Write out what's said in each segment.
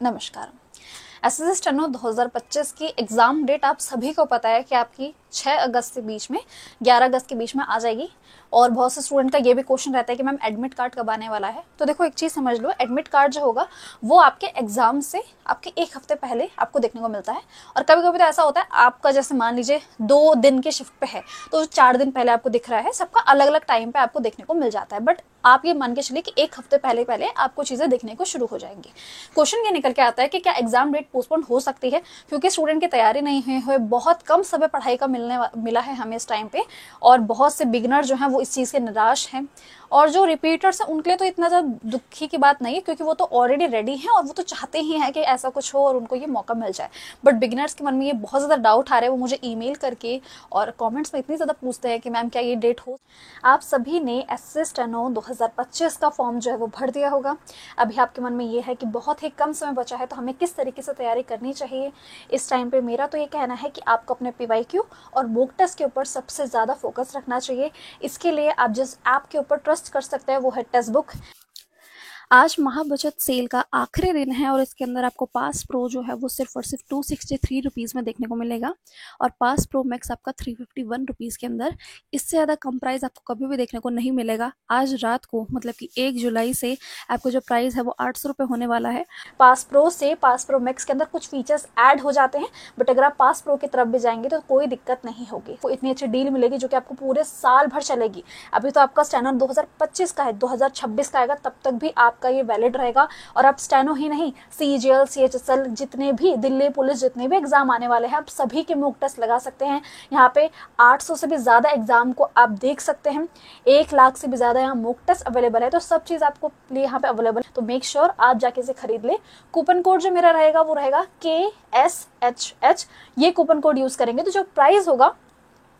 नमस्कार। SSC steno 2025 की exam date आप सभी को पता है कि आपकी 6 अगस्त के बीच में 11 अगस्त के बीच में आ जाएगी। और बहुत से स्टूडेंट का ये भी क्वेश्चन रहता है कि मैम एडमिट कार्ड कब आने वाला है। तो देखो एक चीज समझ लो, एडमिट कार्ड जो होगा वो आपके एग्जाम से आपके 1 हफ्ते पहले आपको देखने को मिलता है। और कभी कभी तो ऐसा होता है आपका जैसे मान लीजिए 2 दिन के शिफ्ट पे है तो 4 दिन पहले आपको दिख रहा है, सबका अलग अलग टाइम पे आपको देखने को मिल जाता है। बट आप ये मान के चलिए कि 1 हफ्ते पहले पहले आपको चीजें देखने को शुरू हो जाएंगी। क्वेश्चन ये निकल के आता है कि क्या एग्जाम डेट पोस्टपोन हो सकती है, क्योंकि स्टूडेंट की तैयारी नहीं हुई, बहुत कम समय पढ़ाई का मिला है हमें इस टाइम पे। और बहुत से बिगनर जो हैं वो इस चीज के निराश हैं। और जो रिपीटर्स हैं उनके लिए तो इतना ज्यादा दुखी की बात नहीं है, क्योंकि वो तो ऑलरेडी रेडी हैं और वो तो चाहते ही हैं कि ऐसा कुछ हो और उनको ये मौका मिल जाए। बट बिगिनर्स के मन में ये बहुत ज्यादा डाउट आ रहे हैं, वो मुझे ईमेल करके और कमेंट्स में इतनी ज्यादा पूछते हैं कि मैम क्या ये डेट हो। आप सभी ने एसएससी स्टेनो 2025 का फॉर्म जो है वो भर दिया होगा। अभी आपके मन में ये है कि बहुत ही कम समय बचा है, तो हमें किस तरीके से तैयारी करनी चाहिए। इस टाइम पे मेरा तो ये कहना है कि आपको अपने पीवाईक्यू और मॉक टेस्ट के ऊपर सबसे ज्यादा फोकस रखना चाहिए। इसके लिए आप जिस ऐप के ऊपर ट्रस्ट कर सकते हैं वो है टेस्ट बुक। आज महाबचत सेल का आखिरी दिन है और इसके अंदर आपको पास प्रो जो है वो सिर्फ और सिर्फ 263 रुपीज़ में देखने को मिलेगा। और पास प्रो मैक्स आपका 351 रुपीज़ के अंदर। इससे ज़्यादा कम प्राइस आपको कभी भी देखने को नहीं मिलेगा। आज रात को मतलब कि 1 जुलाई से आपको जो प्राइस है वो 800 रुपये होने वाला है। पास प्रो से पास प्रो मैक्स के अंदर कुछ फीचर्स ऐड हो जाते हैं, बट अगर आप पास प्रो की तरफ भी जाएंगे तो कोई दिक्कत नहीं होगी। तो इतनी अच्छी डील मिलेगी जो कि आपको पूरे साल भर चलेगी। अभी तो आपका स्टैंडर्ड 2025 का है, 2026 का आएगा तब तक भी आपका ये वैलिड रहेगा। और आप स्टेनो ही नहीं, सीजीएल, सीएचएसएल, जितने भी दिल्ली पुलिस जितने भी एग्जाम आने वाले हैं आप सभी के मॉक टेस्ट लगा सकते हैं। यहाँ पे 800 से भी ज्यादा एग्जाम को आप देख सकते हैं। 1 लाख से भी ज्यादा यहाँ मॉक टेस्ट अवेलेबल है, तो सब चीज आपको लिए यहाँ पे अवेलेबल। तो मेक श्योर आप जाके इसे खरीद ले। कूपन कोड जो मेरा रहेगा वो रहेगा KSHH। ये कूपन कोड यूज करेंगे तो जो प्राइस होगा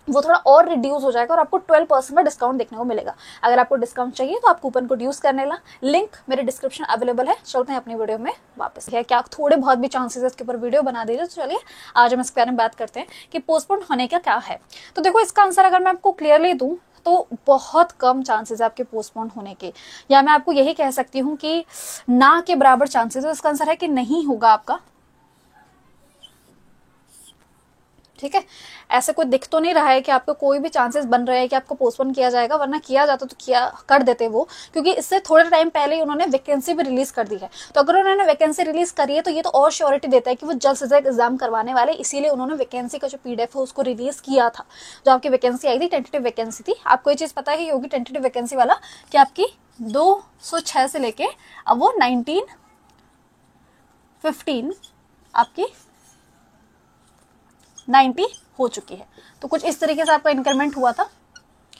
वो थोड़ा और रिड्यूस हो जाएगा और आपको 12% का डिस्काउंट देखने को मिलेगा। अगर आपको डिस्काउंट चाहिए तो आप कूपन कोड यूज करने ला, लिंक मेरे डिस्क्रिप्शन अवेलेबल है। चलते हैं अपनी वीडियो में वापस। है क्या थोड़े बहुत भी चांसेस है इसके ऊपर वीडियो बना दीजिए। तो चलिए आज हम इसके बारे में बात करते हैं कि पोस्टपोन होने का क्या है। तो देखो इसका आंसर अगर मैं आपको क्लियरली दूं तो बहुत कम चांसेस है आपके पोस्टपोन होने के, या मैं आपको यही कह सकती हूँ कि ना के बराबर चांसेस। तो इसका आंसर है कि नहीं होगा आपका। ठीक है, ऐसे कोई दिख तो नहीं रहा है कि आपको कोई भी चांसेस बन रहे हैं कि आपको पोस्टपोन किया जाएगा, वरना किया जाता तो किया कर देते वो, क्योंकि इससे थोड़े टाइम पहले ही उन्होंने वैकेंसी भी रिलीज कर दी है। तो अगर उन्होंने वैकेंसी रिलीज करी है तो ये तो और श्योरिटी देता है कि वो जल्द से जल्द एग्जाम करवाने वाले, इसीलिए उन्होंने वैकेंसी का जो PDF है उसको रिलीज किया था। जो आपकी वैकेंसी आई थी टेंटेटिव वैकेंसी थी। आपको ये चीज पता ही होगी टेंटेटिव वैकेंसी वाला कि आपकी 206 से लेके अब वो 1915 आपकी 90 हो चुकी है। तो कुछ इस तरीके से आपका इंक्रीमेंट हुआ था,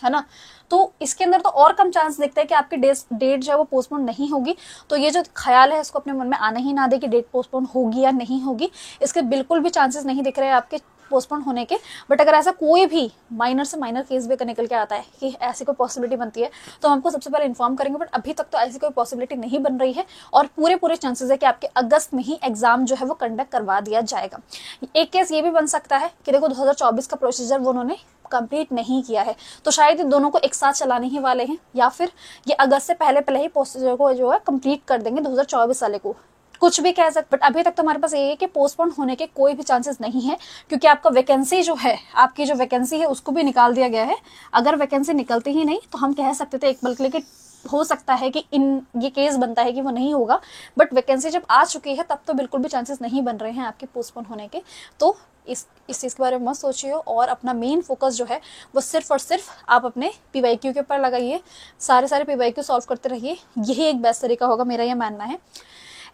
है ना। तो इसके अंदर तो और कम चांस दिखता है कि आपकी डेट जो है वो पोस्टपोन नहीं होगी। तो ये जो ख्याल है इसको अपने मन में आना ही ना दे कि डेट पोस्टपोन होगी या नहीं होगी। इसके बिल्कुल भी चांसेस नहीं दिख रहे हैं आपके पोस्टपोन होने के। बट अगर ऐसा कोई भी माइनर से माइनर केस भी निकल के आता है कि ऐसी कोई पॉसिबिलिटी बनती है तो हम आपको सबसे पहले इन्फॉर्म करेंगे। बट अभी तक तो ऐसी कोई पॉसिबिलिटी नहीं बन रही है और पूरे चांसेस है कि आपके अगस्त में ही एग्जाम जो है वो कंडक्ट करवा दिया जाएगा। एक केस ये भी बन सकता है कि देखो 2024 का प्रोसीजर वो उन्होंने कंप्लीट नहीं किया है, तो शायद ये दोनों को एक साथ चलाने ही वाले हैं, या फिर ये अगस्त से पहले ही प्रोसीजर को जो है कंप्लीट कर देंगे 2024 वाले को। कुछ भी कह सकते, बट अभी तक तो हमारे पास ये है कि पोस्टपोन होने के कोई भी चांसेस नहीं है, क्योंकि आपका वैकेंसी जो है, आपकी जो वैकेंसी है उसको भी निकाल दिया गया है। अगर वैकेंसी निकलती ही नहीं तो हम कह सकते थे एक पल के लिए कि हो सकता है कि ये केस बनता है कि वो नहीं होगा। बट वैकेंसी जब आ चुकी है तब तो बिल्कुल भी चांसेस नहीं बन रहे हैं आपके पोस्टपोन होने के। तो इस चीज़ के बारे में मत सोचिए और अपना मेन फोकस जो है वो सिर्फ और सिर्फ आप अपने पीवाईक्यू के ऊपर लगाइए। सारे पीवाईक्यू सॉल्व करते रहिए, यही एक बेस्ट तरीका होगा, मेरा ये मानना है।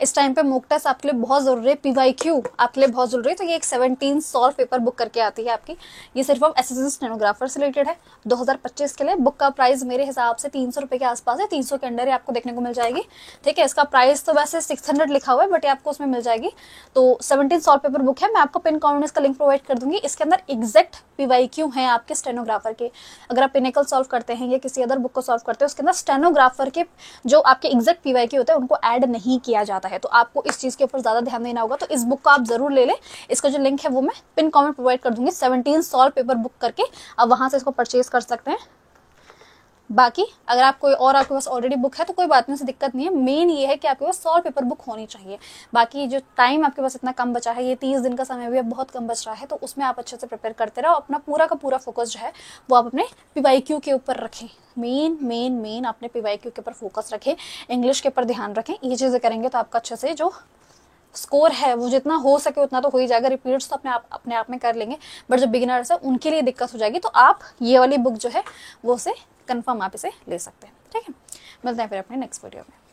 इस टाइम पे मॉक टेस्ट आपके लिए बहुत जरूरी है, पीवाईक्यू आपके लिए बहुत जरूरी है। तो ये एक 17 सॉल्व पेपर बुक करके आती है आपकी। ये सिर्फ अब एसएससी स्टेनोग्राफर से रिलेटेड है 2025 के लिए। बुक का प्राइस मेरे हिसाब से 300 रुपए के आसपास है, 300 के अंडर ही आपको देखने को मिल जाएगी। ठीक है, इसका प्राइस तो वैसे 600 लिखा हुआ है, बट आपको उसमें मिल जाएगी। तो 17 सॉल्व पेपर बुक है, मैं आपको पिन कमेंट में इसका लिंक प्रोवाइड कर दूंगी। इसके अंदर एग्जैक्ट पीवाईक्यू हैं आपके स्टेनोग्राफर के। अगर आप पिनेकल सॉल्व करते हैं या किसी अदर बुक को सॉल्व करते हैं उसके अंदर स्टेनोग्राफर के जो आपके एग्जैक्ट पीवाईक्यू होते हैं उनको ऐड नहीं किया जाता है। तो आपको इस चीज के ऊपर ज्यादा ध्यान देना होगा। तो इस बुक को आप जरूर ले लें। इसका जो लिंक है वो मैं पिन कमेंट प्रोवाइड कर दूंगी। 17 सॉल्व पेपर बुक करके आप वहां से इसको परचेज कर सकते हैं। बाकी अगर आप कोई और आपके पास ऑलरेडी बुक है तो कोई बात नहीं, उससे दिक्कत नहीं है। मेन ये है कि आपके पास 100 पेपर बुक होनी चाहिए। बाकी जो टाइम आपके पास इतना कम बचा है, ये 30 दिन का समय भी अब बहुत कम बच रहा है, तो उसमें आप अच्छे से प्रिपेयर करते रहो। अपना पूरा का पूरा फोकस जो है वो आप अपने PYQ के ऊपर रखें। मेन अपने PYQ के ऊपर फोकस रखें, इंग्लिश के ऊपर ध्यान रखें। ये चीज़ें करेंगे तो आपका अच्छे से जो स्कोर है वो जितना हो सके उतना तो हो ही जाएगा। रिपीट्स तो अपने आप में कर लेंगे, बट जो बिगिनर्स है उनके लिए दिक्कत हो जाएगी। तो आप ये वाली बुक जो है वो से कंफर्म आप इसे ले सकते हैं। ठीक है, मिलते हैं फिर अपने नेक्स्ट वीडियो में।